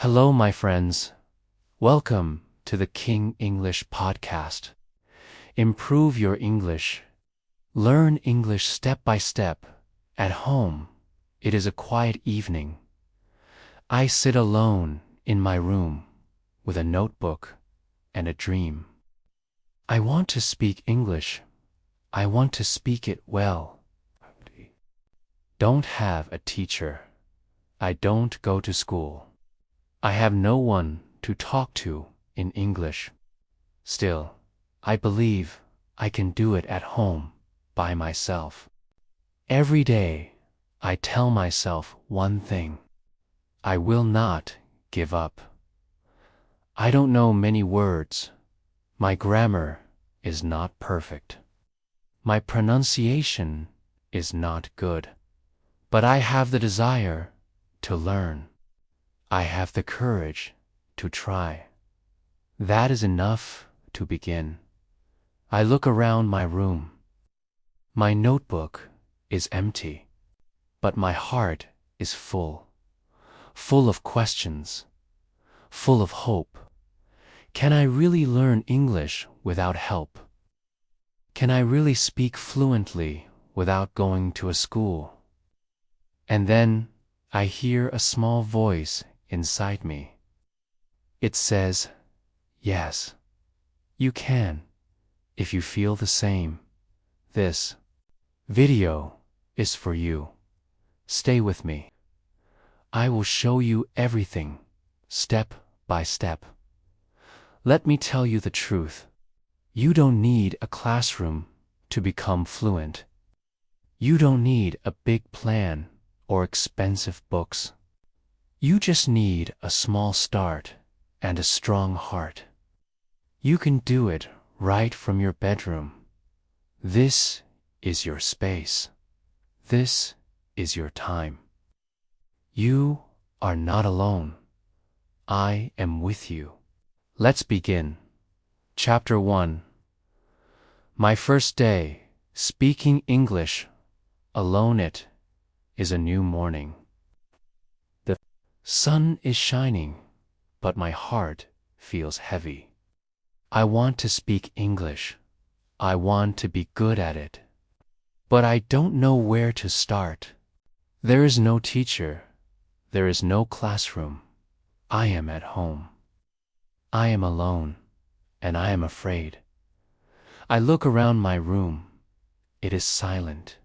Hello, my friends. Welcome to the King English podcast. Improve your English. Learn English step by step. At home, it is a quiet evening. I sit alone in my room with a notebook and a dream. I want to speak English. I want to speak it well. Don't have a teacher. I don't go to school. I have no one to talk to in English. Still, I believe I can do it at home by myself. Every day, I tell myself one thing. I will not give up. I don't know many words. My grammar is not perfect. My pronunciation is not good. But I have the desire to learn. I have the courage to try. That is enough to begin. I look around my room. My notebook is empty, but my heart is full of questions, full of hope. Can I really learn English without help? Can I really speak fluently without going to a school? And then I hear a small voice inside me. It says, yes, you can, if you feel the same. This video is for you. Stay with me. I will show you everything, step by step. Let me tell you the truth. You don't need a classroom to become fluent. You don't need a big plan or expensive books. You just need a small start and a strong heart. You can do it right from your bedroom. This is your space. This is your time. You are not alone. I am with you. Let's begin. Chapter 1. My first day speaking English alone. It is a new morning. The sun is shining, but my heart feels heavy. I want to speak English. I want to be good at it. But I don't know where to start. There is no teacher. There is no classroom. I am at home. I am alone, and I am afraid. I look around my room. It is silent.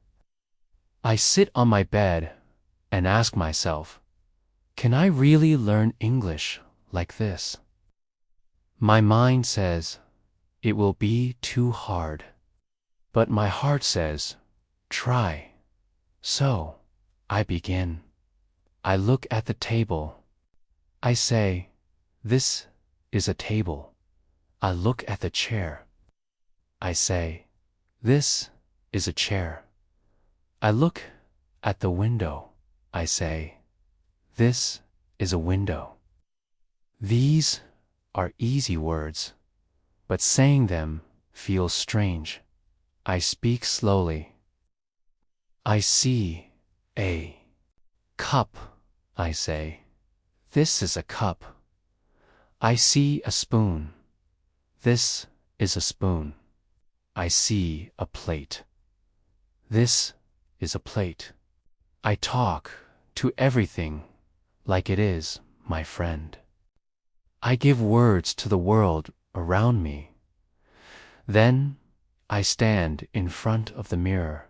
I sit on my bed and ask myself, can I really learn English like this? My mind says, it will be too hard. But my heart says, try. So, I begin. I look at the table. I say, this is a table. I look at the chair. I say, this is a chair. I look at the window. I say, this is a window. These are easy words, but saying them feels strange. I speak slowly. I see a cup. I say, this is a cup. I see a spoon. This is a spoon. I see a plate. This is a plate. I talk to everything like it is my friend. I give words to the world around me. Then I stand in front of the mirror.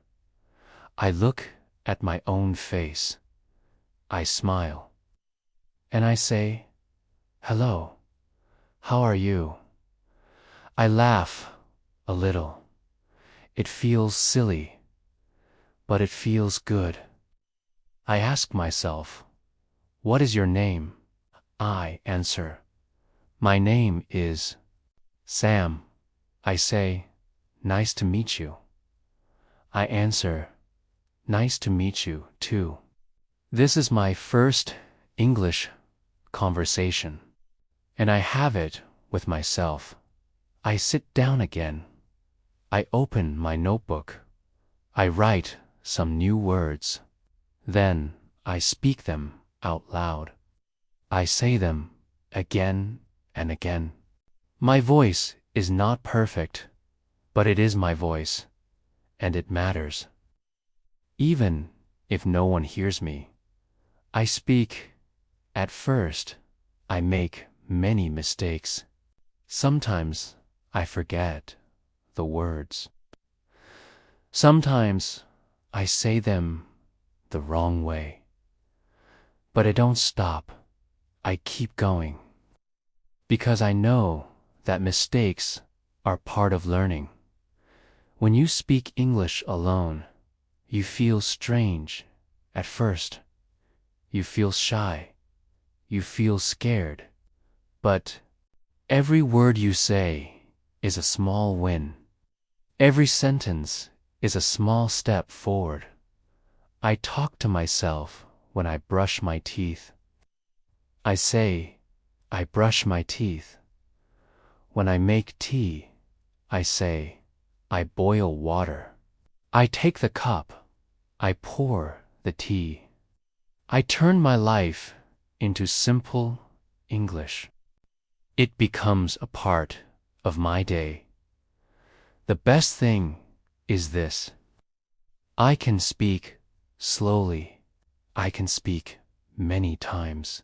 I look at my own face. I smile. And I say, hello, how are you? I laugh a little. It feels silly, but it feels good. I ask myself, what is your name? I answer, my name is Sam. I say, nice to meet you. I answer, nice to meet you, too. This is my first English conversation, and I have it with myself. I sit down again. I open my notebook. I write some new words. Then I speak them out loud. I say them again and again. My voice is not perfect, but it is my voice, and it matters. Even if no one hears me, I speak. At first, I make many mistakes. Sometimes I forget the words. Sometimes I say them the wrong way. But I don't stop. I keep going. Because I know that mistakes are part of learning. When you speak English alone, you feel strange at first. You feel shy. You feel scared. But every word you say is a small win. Every sentence is a small step forward. I talk to myself when I brush my teeth. I say, I brush my teeth. When I make tea, I say, I boil water. I take the cup. I pour the tea. I turn my life into simple English. It becomes a part of my day. The best thing is this: I can speak slowly. I can speak many times.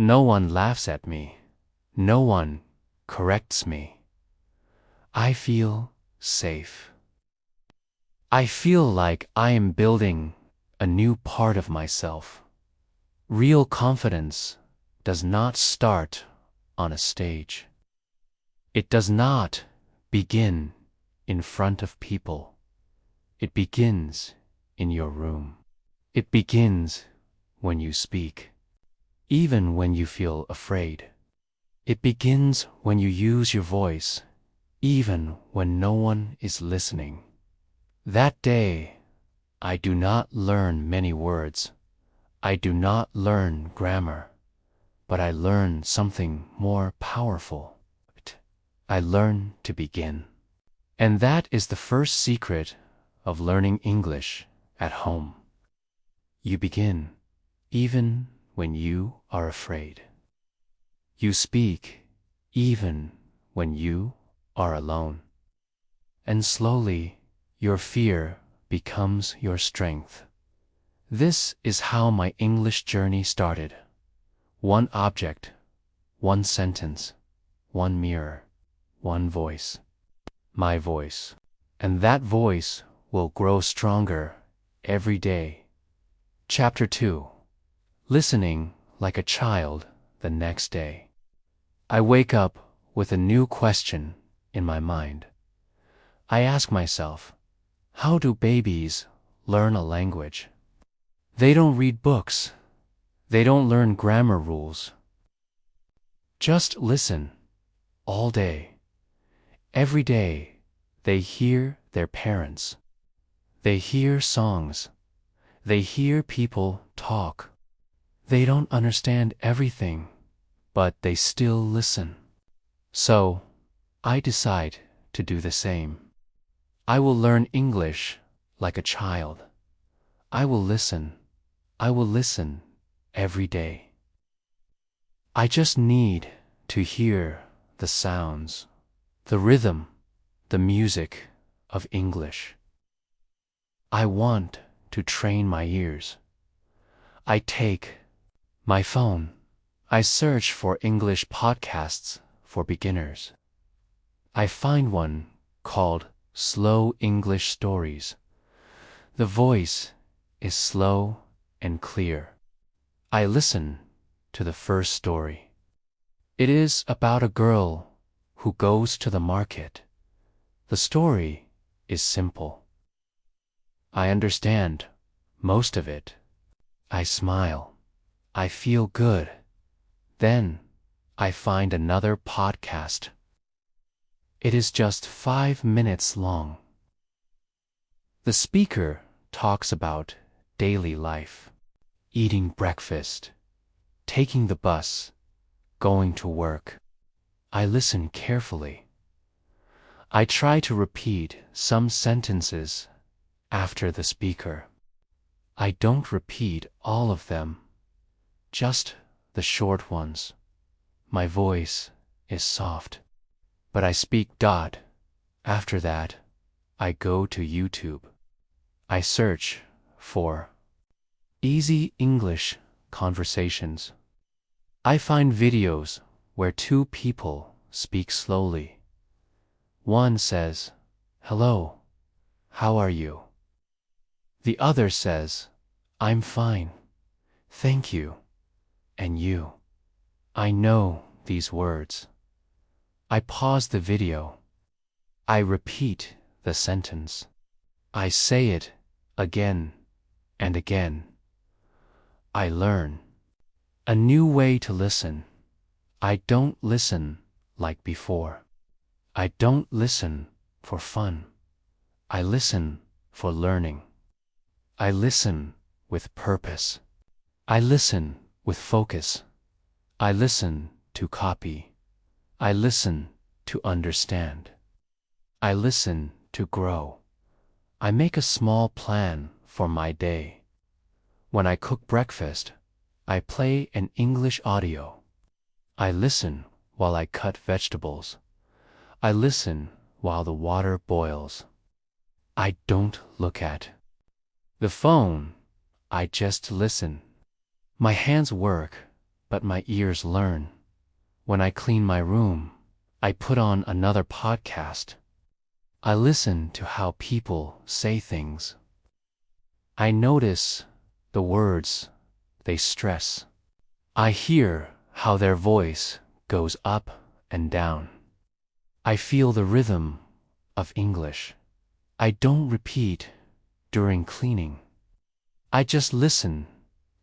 No one laughs at me. No one corrects me. I feel safe. I feel like I am building a new part of myself. Real confidence does not start on a stage. It does not begin in front of people. It begins in your room. It begins when you speak, even when you feel afraid. It begins when you use your voice, even when no one is listening. That day, I do not learn many words. I do not learn grammar, but I learn something more powerful. I learn to begin. And that is the first secret of learning English at home. You begin, even when you are afraid. You speak, even when you are alone. And slowly, your fear becomes your strength. This is how my English journey started. One object, one sentence, one mirror, one voice. My voice. And that voice will grow stronger every day. Chapter 2. Listening like a child the next day. I wake up with a new question in my mind. I ask myself, how do babies learn a language? They don't read books. They don't learn grammar rules. Just listen all day. Every day they hear their parents. They hear songs. They hear people talk. They don't understand everything, but they still listen. So, I decide to do the same. I will learn English like a child. I will listen. I will listen every day. I just need to hear the sounds, the rhythm, the music of English. I want to train my ears. I take my phone. I search for English podcasts for beginners. I find one called Slow English Stories. The voice is slow and clear. I listen to the first story. It is about a girl who goes to the market. The story is simple. I understand most of it. I smile. I feel good. Then I find another podcast. It is just 5 minutes long. The speaker talks about daily life, eating breakfast, taking the bus, going to work. I listen carefully. I try to repeat some sentences after the speaker. I don't repeat all of them, just the short ones. My voice is soft. But I speak. After that, I go to YouTube. I search for easy English conversations. I find videos where two people speak slowly. One says, "Hello, how are you?" The other says, "I'm fine, thank you, and you?" I know these words. I pause the video. I repeat the sentence. I say it again and again. I learn a new way to listen. I don't listen like before. I don't listen for fun. I listen for learning. I listen with purpose. I listen with focus. I listen to copy. I listen to understand. I listen to grow. I make a small plan for my day. When I cook breakfast, I play an English audio. I listen while I cut vegetables. I listen while the water boils. I don't look at the phone. I just listen. My hands work, but my ears learn. When I clean my room, I put on another podcast. I listen to how people say things. I notice the words they stress. I hear how their voice goes up and down. I feel the rhythm of English. I don't repeat during cleaning. I just listen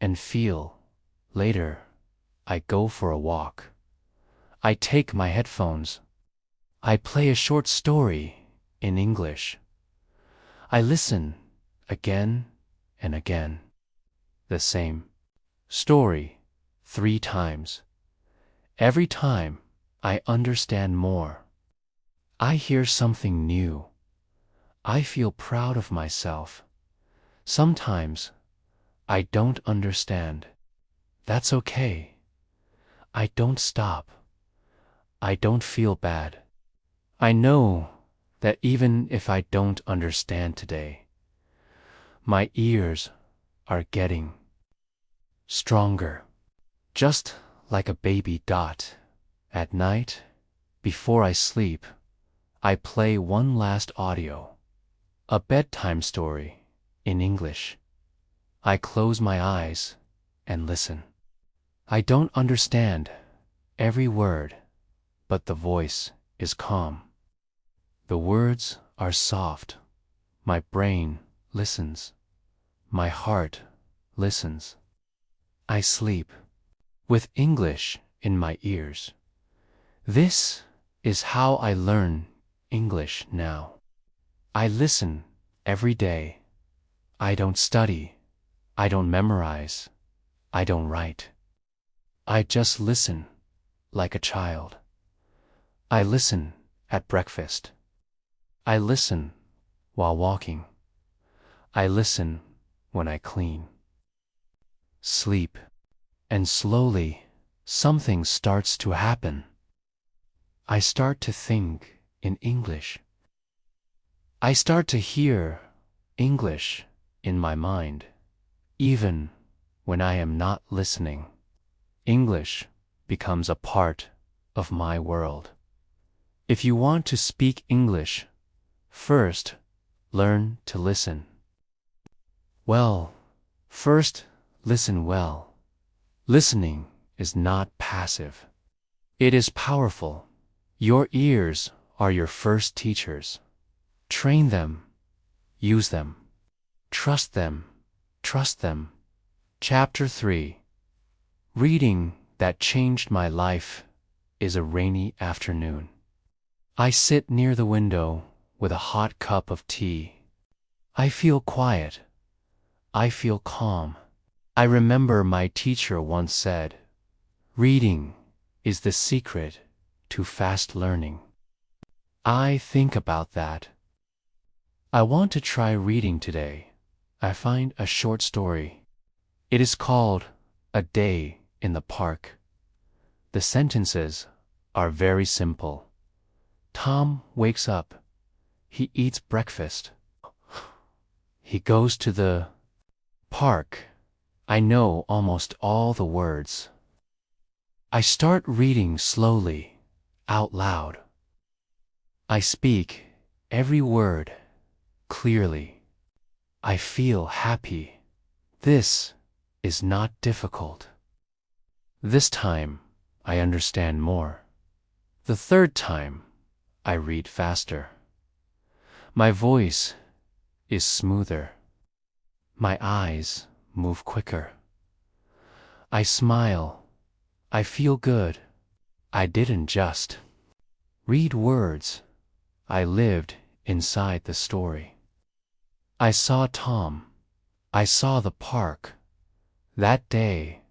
and feel. Later, I go for a walk. I take my headphones. I play a short story in English. I listen again and again. The same story 3 times. Every time I understand more. I hear something new. I feel proud of myself. Sometimes I don't understand. That's okay. I don't stop. I don't feel bad. I know that even if I don't understand today, my ears are getting stronger. Just like a baby. At night, before I sleep, I play one last audio, a bedtime story in English. I close my eyes and listen. I don't understand every word, but the voice is calm. The words are soft. My brain listens. My heart listens. I sleep with English in my ears. This is how I learn English now. I listen every day. I don't study. I don't memorize. I don't write. I just listen like a child. I listen at breakfast. I listen while walking. I listen when I clean. Sleep. And slowly, something starts to happen. I start to think in English. I start to hear English in my mind. Even when I am not listening, English becomes a part of my world. If you want to speak English, first, learn to listen. Well, first, listen well. Listening is not passive. It is powerful. Your ears are your first teachers. Train them. Use them. Trust them. Trust them. Chapter 3. Reading that changed my life is a rainy afternoon. I sit near the window with a hot cup of tea. I feel quiet. I feel calm. I remember my teacher once said, "Reading is the secret to fast learning." I think about that. I want to try reading today. I find a short story. It is called A Day in the park. The sentences are very simple. Tom wakes up. He eats breakfast. He goes to the park. I know almost all the words. I start reading slowly, out loud. I speak every word clearly. I feel happy. This is not difficult. This time, I understand more. The third time, I read faster. My voice is smoother. My eyes move quicker. I smile. I feel good. I didn't just read words. I lived inside the story. I saw Tom. I saw the park. That day,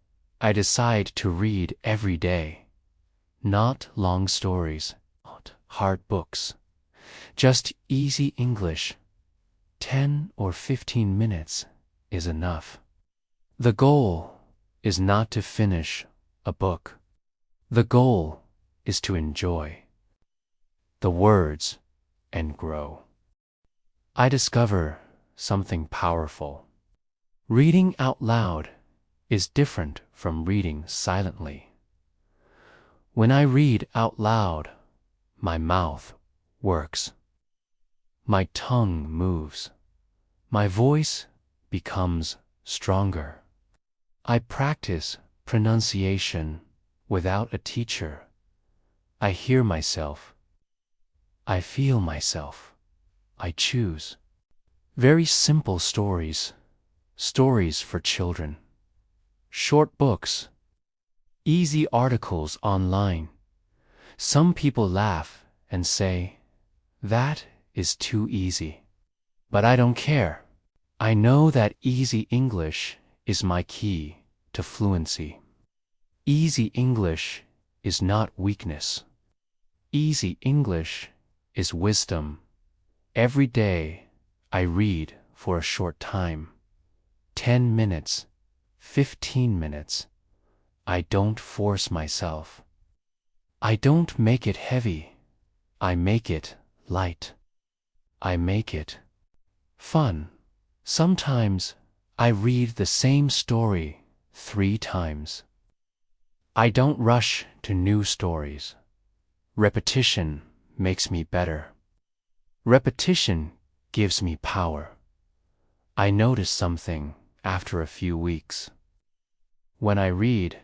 I decide to read every day. Not long stories, not hard books. Just easy English. 10 or 15 minutes is enough. The goal is not to finish a book. The goal is to enjoy the words and grow. I discover something powerful. Reading out loud is different from reading silently. When I read out loud, my mouth works. My tongue moves. My voice becomes stronger. I practice pronunciation without a teacher. I hear myself. I feel myself. I choose. Very simple stories. Stories for children. Short books. Easy articles online. Some people laugh and say, "That is too easy." But I don't care. I know that easy English is my key to fluency. Easy English is not weakness. Easy English is wisdom. Every day I read for a short time. 10 minutes, 15 minutes. I don't force myself. I don't make it heavy. I make it light. I make it fun. Sometimes I read the same story 3 times. I don't rush to new stories. Repetition makes me better. Repetition gives me power. I notice something after a few weeks. When I read,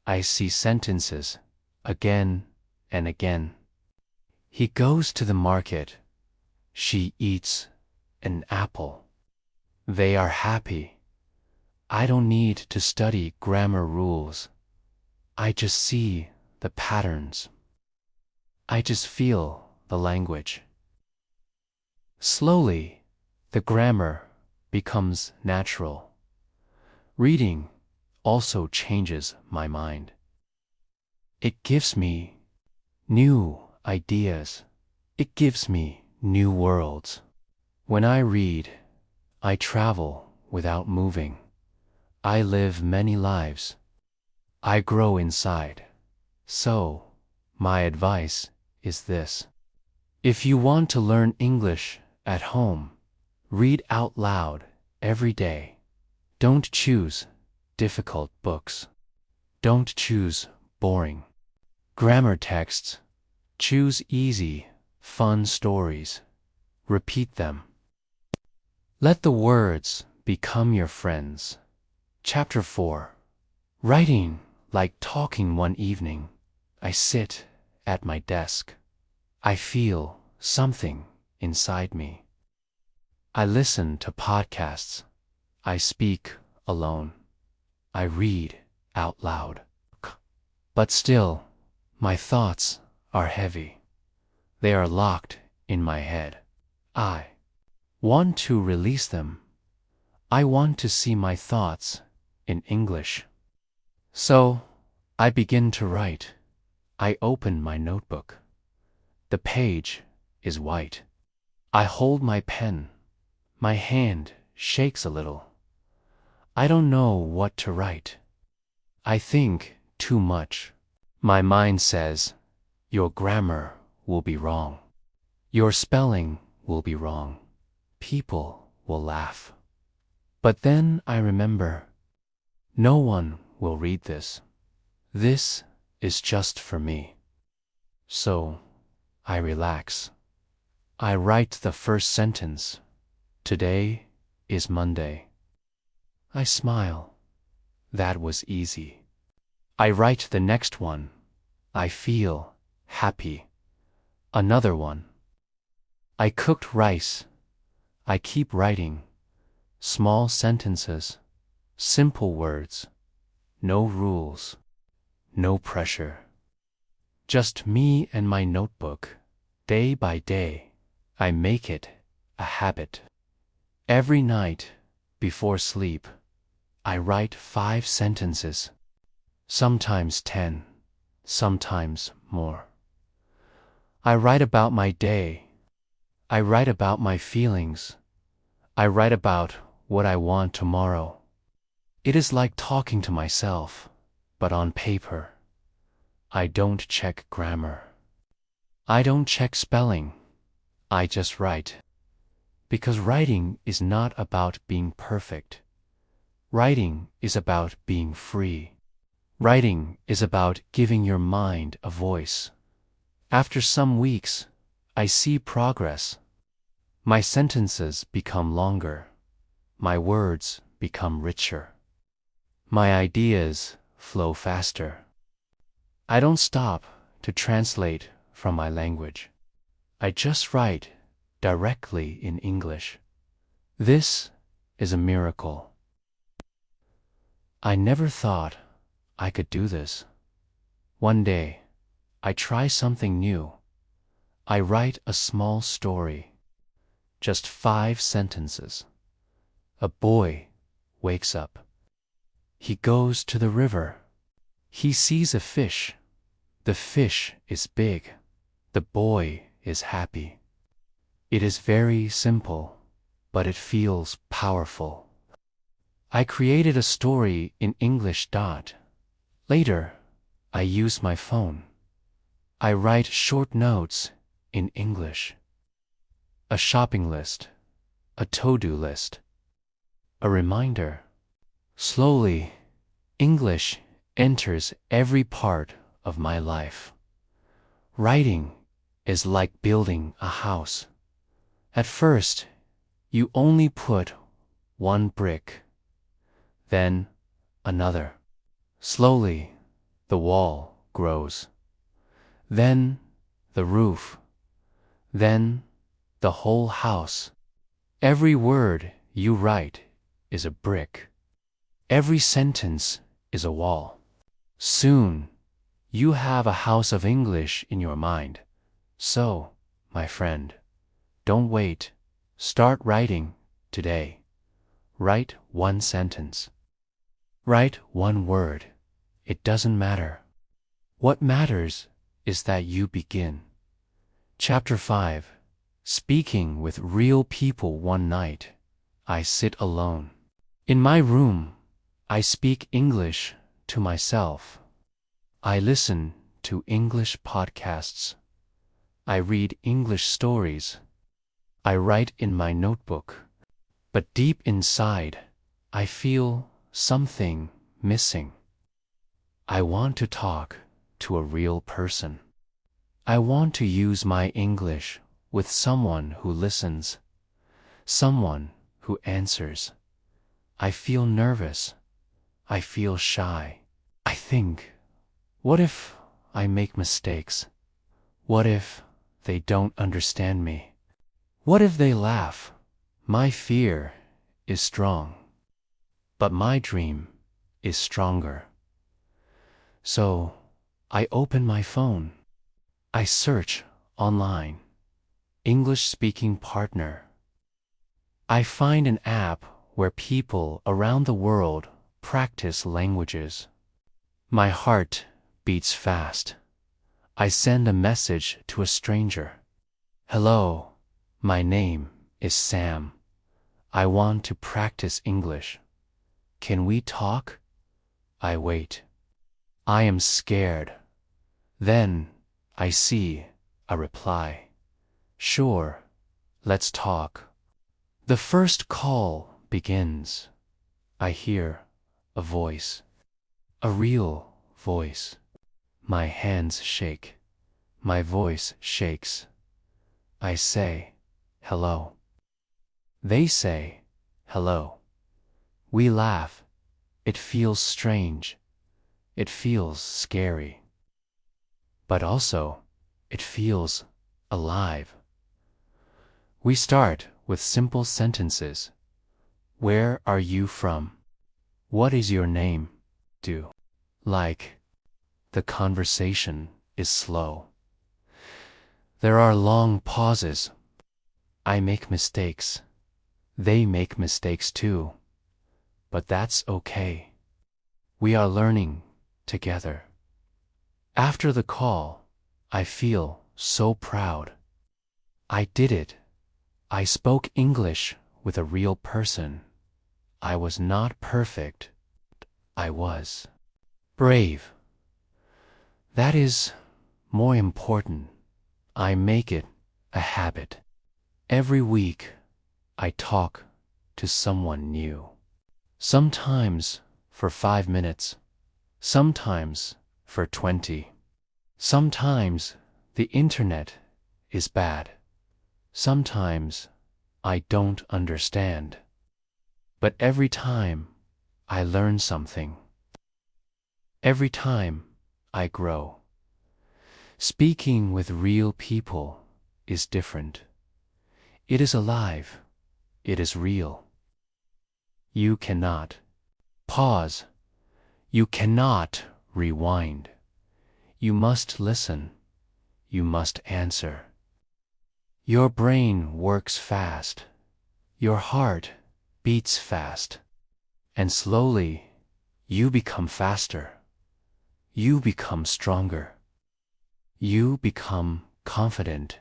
I see sentences again and again. He goes to the market. She eats an apple. They are happy. I don't need to study grammar rules. I just see the patterns. I just feel the language. Slowly, the grammar becomes natural. Reading also changes my mind. It gives me new ideas. It gives me new worlds. When I read, I travel without moving. I live many lives. I grow inside. So, my advice is this. If you want to learn English at home, read out loud every day. Don't choose difficult books. Don't choose boring grammar texts. Choose easy, fun stories. Repeat them. Let the words become your friends. Chapter 4. Writing like talking. One evening, I sit at my desk. I feel something inside me. I listen to podcasts. I speak alone. I read out loud. But still, my thoughts are heavy. They are locked in my head. I want to release them. I want to see my thoughts in English. So, I begin to write. I open my notebook. The page is white. I hold my pen. My hand shakes a little. I don't know what to write. I think too much. My mind says, your grammar will be wrong. Your spelling will be wrong. People will laugh. But then I remember, no one will read this. This is just for me. So I relax. I write the first sentence. Today is Monday. I smile. That was easy. I write the next one. I feel happy. Another one. I cooked rice. I keep writing. Small sentences. Simple words. No rules. No pressure. Just me and my notebook. Day by day, I make it a habit. Every night, before sleep, I write 5 sentences. Sometimes 10, sometimes more. I write about my day. I write about my feelings. I write about what I want tomorrow. It is like talking to myself, but on paper. I don't check grammar. I don't check spelling. I just write. Because writing is not about being perfect. Writing is about being free. Writing is about giving your mind a voice. After some weeks, I see progress. My sentences become longer. My words become richer. My ideas flow faster. I don't stop to translate from my language. I just write directly in English. This is a miracle. I never thought I could do this. One day, I try something new. I write a small story. Just 5 sentences. A boy wakes up. He goes to the river. He sees a fish. The fish is big. The boy is happy. It is very simple, but it feels powerful. I created a story in English. Later, I use my phone. I write short notes in English. A shopping list, a to-do list, a reminder. Slowly, English enters every part of my life. Writing is like building a house. At first, you only put 1 brick, then another. Slowly, the wall grows. Then the roof. Then the whole house. Every word you write is a brick. Every sentence is a wall. Soon, you have a house of English in your mind. So, my friend, don't wait. Start writing today. Write 1 sentence. Write 1 word. It doesn't matter. What matters is that you begin. Chapter 5. Speaking with real people. One night, I sit alone. In my room, I speak English to myself. I listen to English podcasts. I read English stories. I write in my notebook. But deep inside, I feel something missing. I want to talk to a real person. I want to use my English with someone who listens, someone who answers. I feel nervous. I feel shy. I think, what if I make mistakes? What if they don't understand me? What if they laugh? My fear is strong, but my dream is stronger. So, I open my phone. I search online. English-speaking partner. I find an app where people around the world practice languages. My heart beats fast. I send a message to a stranger. Hello, my name is Sam. I want to practice English. Can we talk? I wait. I am scared. Then I see a reply. Sure, let's talk. The first call begins. I hear a voice, a real voice. My hands shake. My voice shakes. I say, hello. They say, hello. We laugh. It feels strange. It feels scary. But also, it feels alive. We start with simple sentences. Where are you from? What is your name? Do. Like, the conversation is slow. There are long pauses. I make mistakes. They make mistakes too. But that's okay. We are learning together. After the call, I feel so proud. I did it. I spoke English with a real person. I was not perfect. I was brave. That is more important. I make it a habit. Every week, I talk to someone new. Sometimes for 5 minutes, sometimes for 20. Sometimes the internet is bad. Sometimes I don't understand. But every time I learn something. Every time I grow. Speaking with real people is different. It is alive. It is real. You cannot pause. You cannot rewind. You must listen. You must answer. Your brain works fast. Your heart beats fast. And slowly, you become faster. You become stronger. You become confident.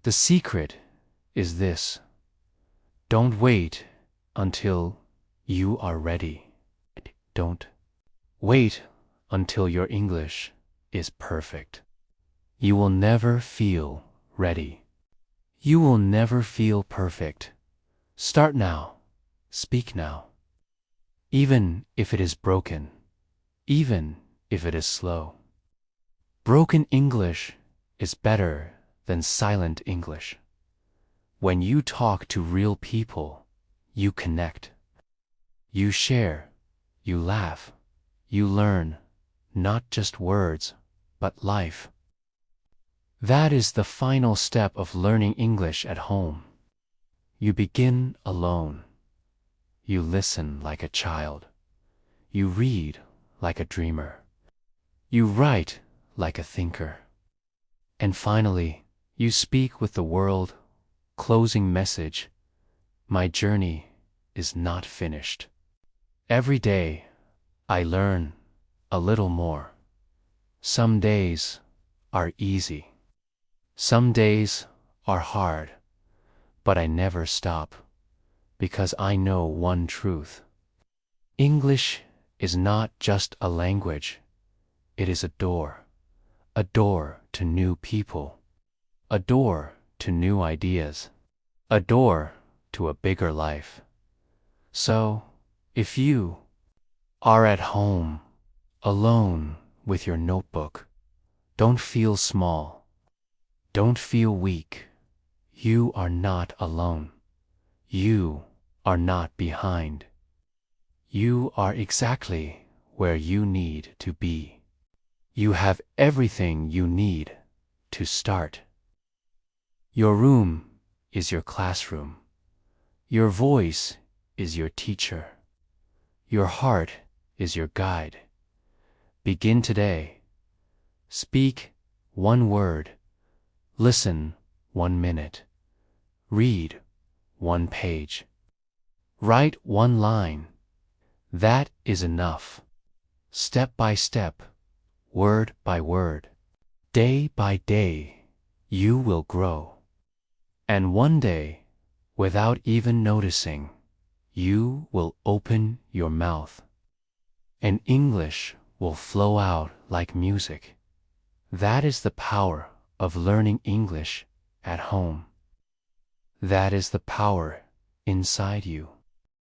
The secret is this. Don't wait until you are ready. Don't wait until your English is perfect. You will never feel ready. You will never feel perfect. Start now. Speak now. Even if it is broken. Even if it is slow. Broken English is better than silent English. When you talk to real people, you connect. You share. You laugh. You learn. Not just words, but life. That is the final step of learning English at home. You begin alone. You listen like a child. You read like a dreamer. You write like a thinker. And finally, you speak with the world. Closing message. My journey is not finished. Every day, I learn a little more. Some days are easy. Some days are hard. But I never stop, because I know one truth. English is not just a language. It is a door to new people, a door to new ideas, a door to a bigger life. So, if you are at home, alone with your notebook, don't feel small. Don't feel weak. You are not alone. You are not behind. You are exactly where you need to be. You have everything you need to start. Your room is your classroom. Your voice is your teacher. Your heart is your guide. Begin today. Speak one word. Listen 1 minute. Read 1 page. Write 1 line. That is enough. Step by step, word by word, day by day, you will grow. And one day, without even noticing, you will open your mouth. And English will flow out like music. That is the power of learning English at home. That is the power inside you.